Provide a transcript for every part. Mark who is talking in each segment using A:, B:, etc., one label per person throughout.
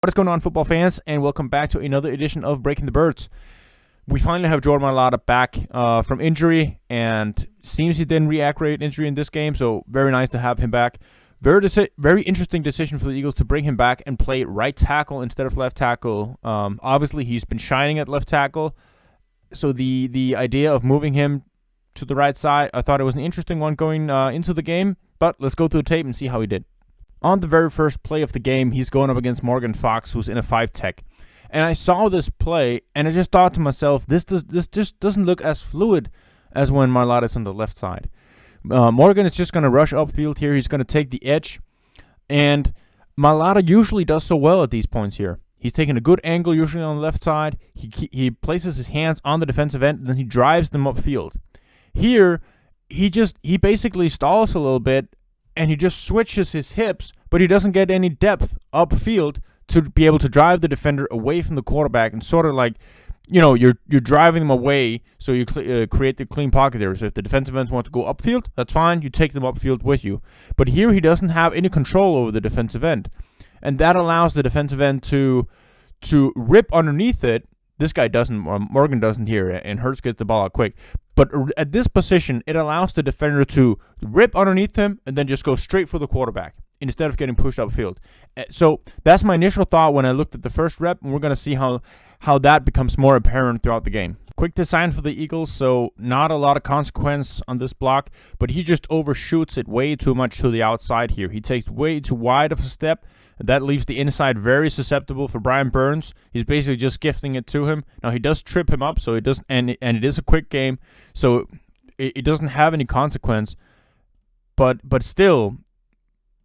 A: What is going on, football fans, and welcome back to another edition of Breaking the Birds. We finally have Jordan Mailata back from injury, and seems he didn't re-aggravate injury in this game, so very nice to have him back. Very interesting decision for the Eagles to bring him back and play right tackle instead of left tackle. Obviously, he's been shining at left tackle, so the idea of moving him to the right side, I thought it was an interesting one going into the game, but let's go through the tape and see how he did. On the very first play of the game, he's going up against Morgan Fox, who's in a 5-tech. And I saw this play, and I just thought to myself, this just doesn't look as fluid as when Mailata's on the left side. Morgan is just going to rush upfield here. He's going to take the edge. And Mailata usually does so well at these points here. He's taking a good angle, usually on the left side. He places his hands on the defensive end, and then he drives them upfield. Here, he basically stalls a little bit, and he just switches his hips, but he doesn't get any depth upfield to be able to drive the defender away from the quarterback, and sort of like, you're driving them away, so you create the clean pocket there. So if the defensive ends want to go upfield, that's fine. You take them upfield with you. But here he doesn't have any control over the defensive end, and that allows the defensive end to rip underneath it. This guy doesn't, Morgan doesn't here, and Hurts gets the ball out quick. But at this position, it allows the defender to rip underneath him and then just go straight for the quarterback instead of getting pushed upfield. So that's my initial thought when I looked at the first rep, and we're going to see how that becomes more apparent throughout the game. Quick design for the Eagles, so not a lot of consequence on this block, but he just overshoots it way too much to the outside here. He takes way too wide of a step. That leaves the inside very susceptible for Brian Burns. He's basically just gifting it to him. Now, he does trip him up, so it doesn't, and it is a quick game, so it doesn't have any consequence. But still,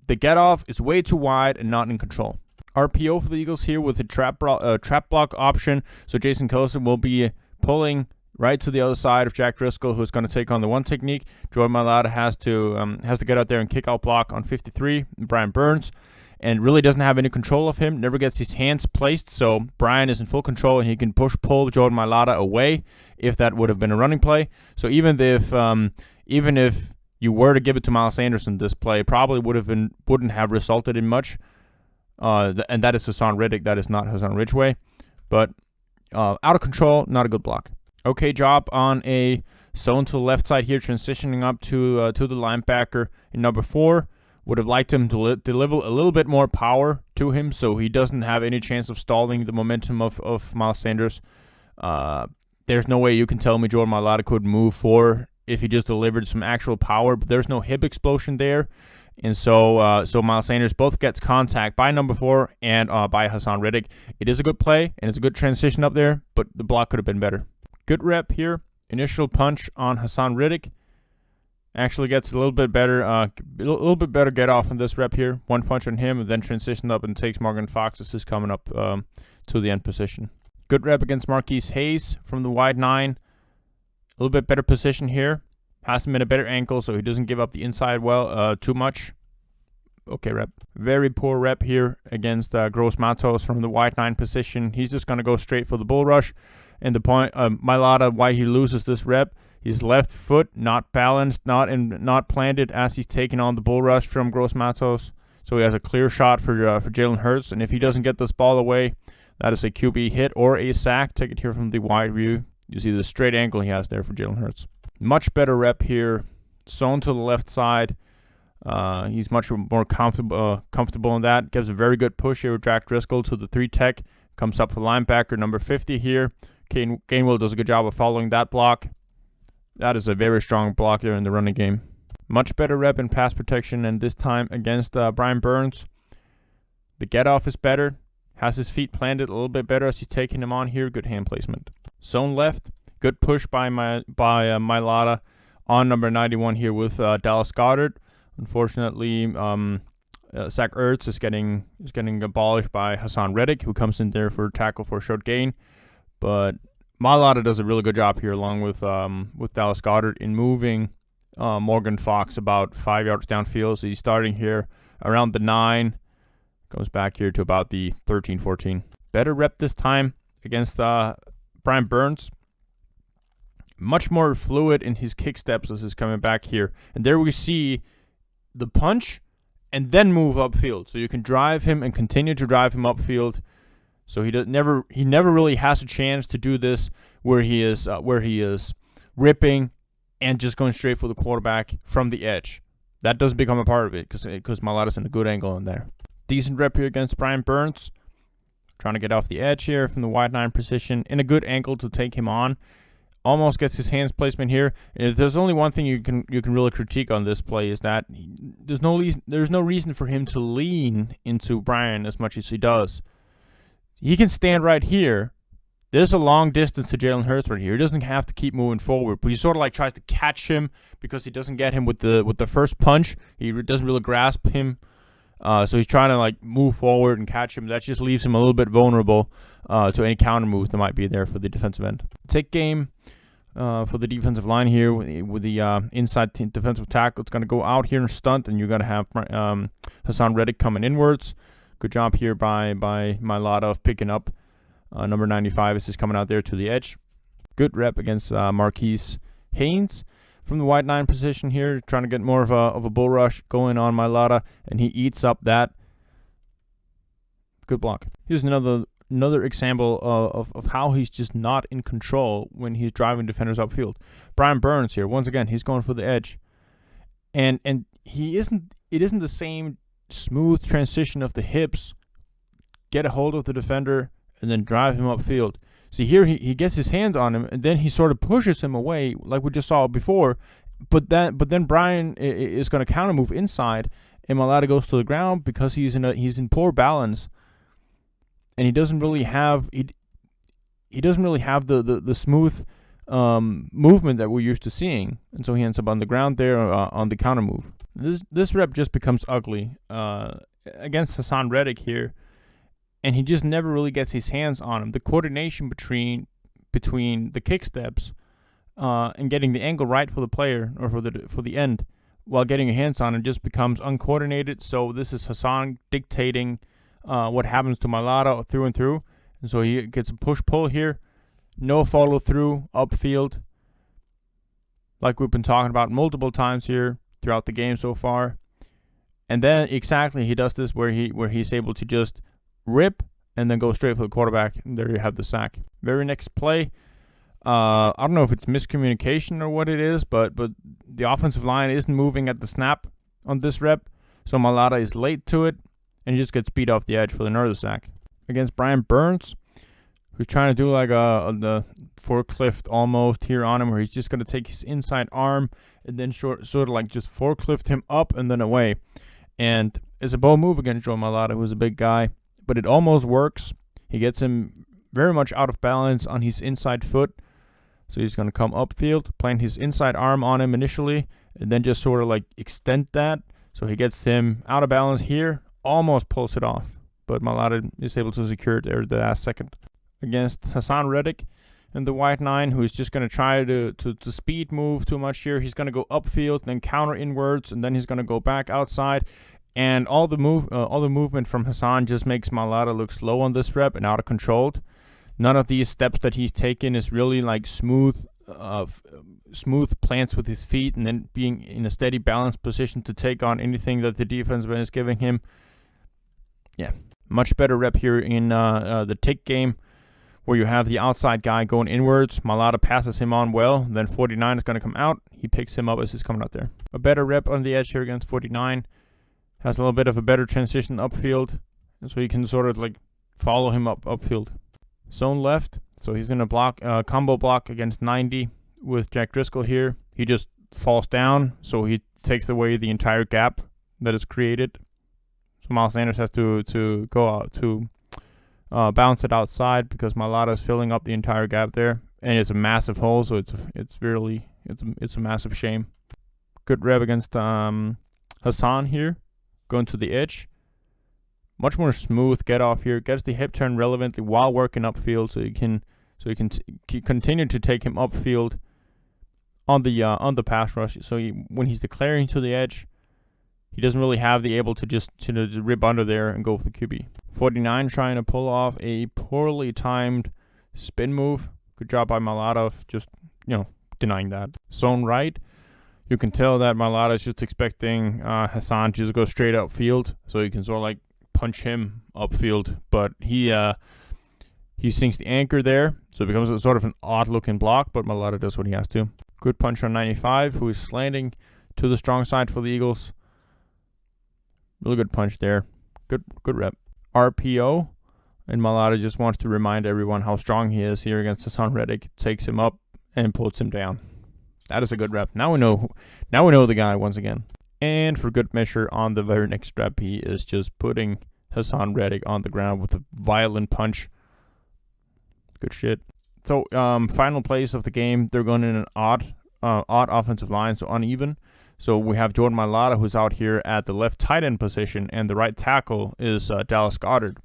A: the get off is way too wide and not in control. RPO for the Eagles here with a trap block option. So Jason Kelson will be pulling right to the other side of Jack Driscoll, who's going to take on the one technique. Jordan Mailata has to get out there and kick out block on 53, Brian Burns. And really doesn't have any control of him, never gets his hands placed, so Brian is in full control, and he can pull Jordan Mailata away if that would have been a running play. So even if you were to give it to Miles Sanders in this play, probably wouldn't have resulted in much. And that is Hassan Riddick, that is not Hassan Ridgeway. But out of control, not a good block. Okay job on a zone to the left side here, transitioning up to the linebacker in number 4. Would have liked him to deliver a little bit more power to him, so he doesn't have any chance of stalling the momentum of Miles Sanders. There's no way you can tell me Jordan Mailata could move forward if he just delivered some actual power, but there's no hip explosion there. And so Miles Sanders both gets contact by number 4 and by Hassan Riddick. It is a good play, and it's a good transition up there, but the block could have been better. Good rep here. Initial punch on Hassan Riddick. Actually gets a little bit better get off in this rep here. One punch on him, and then transition up and takes Morgan Fox as he's coming up to the end position. Good rep against Marquise Hayes from the wide 9. A little bit better position here. Has him in a better ankle, so he doesn't give up the inside too much. Okay rep. Very poor rep here against Gross Matos from the wide 9 position. He's just going to go straight for the bull rush. And the point, Mailata, why he loses this rep, his left foot not balanced, not planted as he's taking on the bull rush from Gross Matos. So he has a clear shot for Jalen Hurts, and if he doesn't get this ball away, that is a QB hit or a sack. Take it here from the wide view. You see the straight ankle he has there for Jalen Hurts. Much better rep here. Zone to the left side. He's much more comfortable in that. Gives a very good push here with Jack Driscoll to the 3-tech. Comes up for linebacker number 50 here. Gainwell does a good job of following that block. That is a very strong block there in the running game. Much better rep in pass protection, and this time against Brian Burns. The get-off is better. Has his feet planted a little bit better as he's taking him on here. Good hand placement. Zone left. Good push by Mailata on number 91 here with Dallas Goedert. Unfortunately, Zach Ertz is getting abolished by Hassan Riddick, who comes in there for a tackle for a short gain. But Mailata does a really good job here, along with Dallas Goedert, in moving Morgan Fox about 5 yards downfield. So he's starting here around the 9, goes back here to about the 13, 14. Better rep this time against Brian Burns. Much more fluid in his kick steps as he's coming back here. And there we see the punch and then move upfield. So you can drive him and continue to drive him upfield. So he never really has a chance to do this where he is ripping and just going straight for the quarterback from the edge. That doesn't become a part of it because Mailata's in a good angle in there. Decent rep here against Brian Burns. Trying to get off the edge here from the wide 9 position in a good angle to take him on. Almost gets his hands placement here. If there's only one thing you can really critique on this play is that there's no reason for him to lean into Brian as much as he does. He can stand right here. There's a long distance to Jalen Hurts right here. He doesn't have to keep moving forward, but he sort of like tries to catch him because he doesn't get him with the first punch. He doesn't really grasp him. So he's trying to like move forward and catch him. That just leaves him a little bit vulnerable to any counter moves that might be there for the defensive end. Take game for the defensive line here with the inside defensive tackle. It's going to go out here and stunt, and you're going to have Haason Reddick coming inwards. Good job here by Mailata of picking up number 95 as he's coming out there to the edge. Good rep against Marquise Haynes from the wide 9 position here, trying to get more of a bull rush going on Mailata, and he eats up that. Good block. Here's another example of how he's just not in control when he's driving defenders upfield. Brian Burns here, once again, he's going for the edge, and he isn't. It isn't the same smooth transition of the hips. Get a hold of the defender and then drive him upfield. See here, he gets his hand on him, and then he sort of pushes him away, like we just saw before. But then Brian is going to counter move inside, and Mailata goes to the ground because he's in poor balance, and he doesn't really have the smooth movement that we're used to seeing, and so he ends up on the ground there on the counter move. This rep just becomes ugly against Haason Reddick here. And he just never really gets his hands on him. The coordination between the kick steps and getting the angle right for the player or for the end while getting your hands on him just becomes uncoordinated. So this is Haason dictating what happens to Mailata through and through. And so he gets a push-pull here. No follow-through upfield, like we've been talking about multiple times here throughout the game so far. And then exactly he does this where he's able to just rip and then go straight for the quarterback, and there you have the sack. Very next play, I don't know if it's miscommunication or what it is, but the offensive line isn't moving at the snap on this rep, so Mailata is late to it, and he just gets beat off the edge for another sack. Against Brian Burns, who's trying to do like the forklift almost here on him, where he's just going to take his inside arm and then sort of like just forklift him up and then away. And it's a bold move against Jordan Mailata, who's a big guy. But it almost works. He gets him very much out of balance on his inside foot. So he's going to come upfield, plant his inside arm on him initially, and then just sort of like extend that. So he gets him out of balance here, almost pulls it off. But Mailata is able to secure it there at the last second. Against Haason Reddick and the wide 9, who is just going to try to speed move too much here. He's going to go upfield, then counter inwards, and then he's going to go back outside. And all the movement from Haason just makes Mailata look slow on this rep and out of control. None of these steps that he's taken is really like smooth plants with his feet and then being in a steady balanced position to take on anything that the defensive end is giving him. Yeah, much better rep here in the tick game, where you have the outside guy going inwards. Mailata passes him on well. Then 49 is going to come out. He picks him up as he's coming out there. A better rep on the edge here against 49. Has a little bit of a better transition upfield, so you can sort of like follow him upfield. Zone left, so he's in a combo block against 90 with Jack Driscoll here. He just falls down, so he takes away the entire gap that is created. So Miles Sanders has to go out to bounce it outside because Mailata is filling up the entire gap there, and it's a massive hole, so it's a massive shame. Good rep against Haason here. Going to the edge, much more smooth get off here. Gets the hip turn relevantly while working upfield, so you can continue to take him upfield on the pass rush. So when he's declaring to the edge, he doesn't really have the able to just to rip under there and go for the QB. 49 trying to pull off a poorly timed spin move. Good job by Mailata of just denying that. Zone right. You can tell that Mailata is just expecting Hassan to just go straight upfield, so you can sort of like punch him upfield. But he sinks the anchor there, so it becomes a sort of an odd-looking block, but Mailata does what he has to. Good punch on 95, who is slanting to the strong side for the Eagles. Really good punch there. Good rep. RPO, and Mailata just wants to remind everyone how strong he is here against Hassan Reddick. Takes him up and puts him down. That is a good rep. Now we know the guy once again. And for good measure, on the very next rep, he is just putting Hassan Reddick on the ground with a violent punch. Good shit. So, final plays of the game, they're going in an odd offensive line, so uneven. So we have Jordan Mailata, who's out here at the left tight end position, and the right tackle is Dallas Goedert.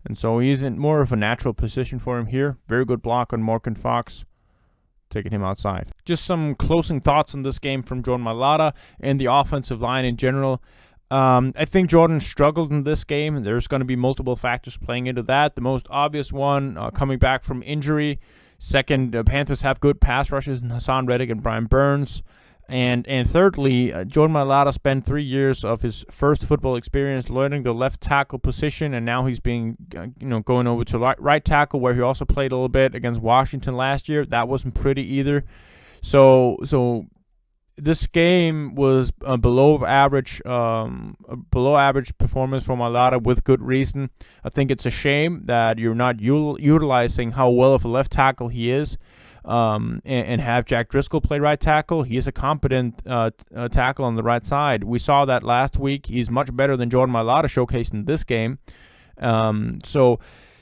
A: And so he's in more of a natural position for him here. Very good block on Morgan Fox, taking him outside. Just some closing thoughts on this game from Jordan Mailata and the offensive line in general. I think Jordan struggled in this game. There's going to be multiple factors playing into that. The most obvious one, coming back from injury. Second, Panthers have good pass rushes in Hassan Reddick and Brian Burns. And thirdly, Jordan Mailata spent 3 years of his first football experience learning the left tackle position, and now he's being, going over to right tackle, where he also played a little bit against Washington last year. That wasn't pretty either. So this game was a below average performance from Mailata with good reason. I think it's a shame that you're not utilizing how well of a left tackle he is. And have Jack Driscoll play right tackle. He is a competent tackle on the right side. We saw that last week. He's much better than Jordan Mailata showcased in this game.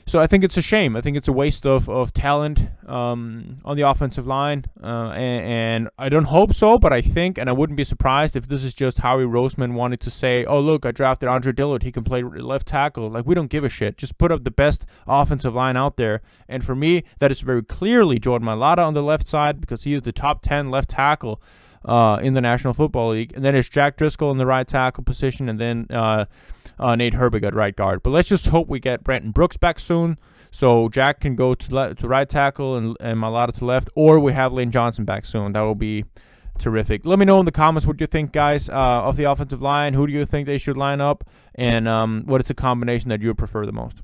A: So I think it's a shame. I think it's a waste of talent on the offensive line. And I don't hope so, but I think, and I wouldn't be surprised if this is just Howie Roseman wanted to say, oh, look, I drafted Andre Dillard. He can play left tackle. Like, we don't give a shit. Just put up the best offensive line out there. And for me, that is very clearly Jordan Mailata on the left side, because he is the top 10 left tackle in the National Football League. And then it's Jack Driscoll in the right tackle position, and then Nate Herbig at right guard. But let's just hope we get Brandon Brooks back soon, so Jack can go to right tackle and Mailata to left, or we have Lane Johnson back soon. That will be terrific. Let me know in the comments what you think, guys, of the offensive line. Who do you think they should line up, and what is the combination that you prefer the most?